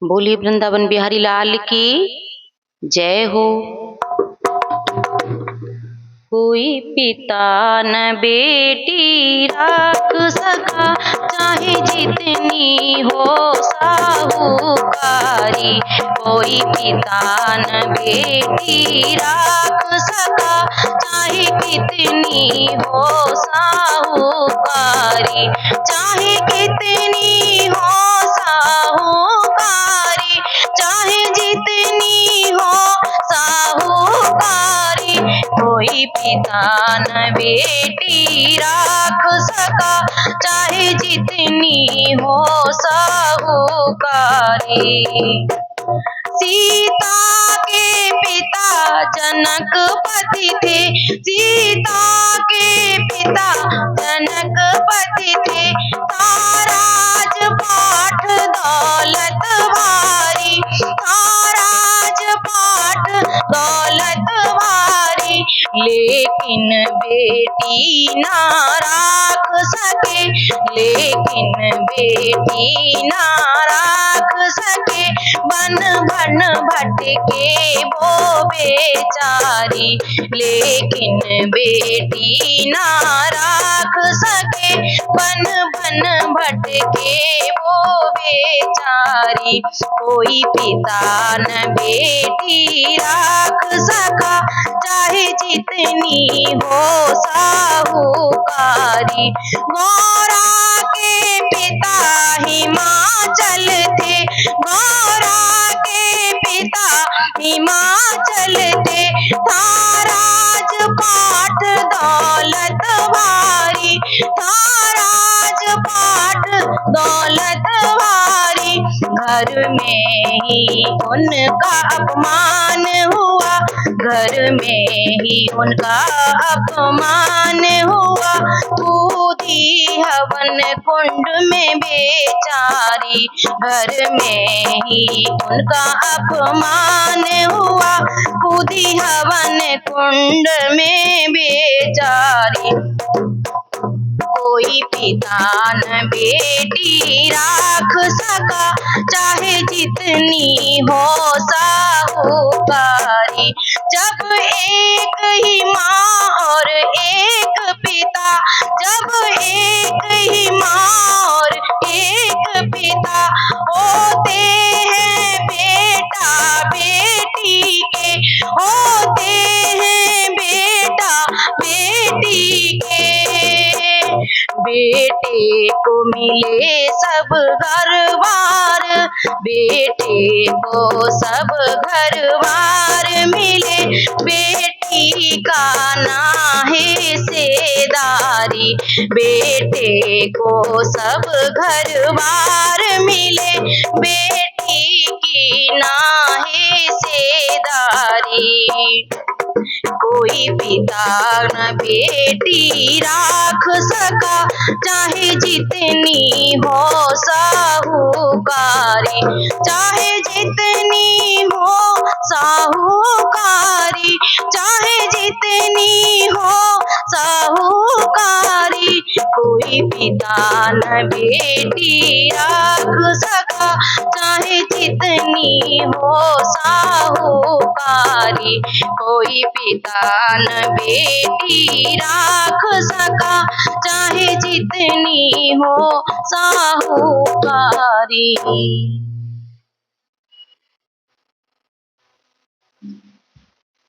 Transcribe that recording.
बोलिए वृंदावन बिहारी लाल की जय हो। कोई पिता न बेटी राख सका, चाहे जितनी हो साहूकारी। कोई पिता न बेटी राख सका, चाहे कितनी हो साहूकारी। चाहे कितनी हो साहूकारी, चाहे जितनी हो साहूकारी। कोई पिता न बेटी राख सका, चाहे जितनी हो साहूकारी। सीता के पिता जनकपति थे, सीता के पिता जनकपति थे। था राजपाट दौलत भारी, था राजपाट दौलत भारी। लेकिन बेटी ना राख सके, लेकिन बेटी ना राख सके। बन बन भटके वो बेचारी, लेकिन बेटी ना राख सके। बन बन भटके वो बेचारी। कोई पिता न बेटी राख सका, चाहे जितनी हो साहूकारी। गौरा के पिता हिमाचल थे, गौरा के पिता हिमाचल थे। था राजपाट दौलत भारी, था राजपाट दौलत भारी। घर में ही उनका अपमान हुआ, घर में ही उनका अपमान हुआ। कूदी हवन कुंड में बेचारी, घर में ही उनका अपमान हुआ। कूदी हवन कुंड में बेचारी। कोई पिता न बेटी राख सका, चाहे जितनी हो साहूकारी। जब एक ही माँ और एक पिता, जब एक ही माँ और एक पिता होते हैं बेटा बेटी के, होते हैं बेटा बेटी के। बेटे को मिले सब घर-बार, बेटे को सब घर-बार मिले। बेटी का ना हिस्सेदारी, बेटे को सब घर-बार मिले। बेटी की ना हिस्सेदारी। कोई पिता न बेटी राख सका, चाहे जितनी हो साहूकारी। चाहे जितनी हो साहूकारी, चाहे जितनी हो साहूकारी। कोई पिता न बेटी राख सका, चाहे जितनी हो साहूकारी। कोई पिता न बेटी राख सका, चाहे जितनी हो साहूकारी।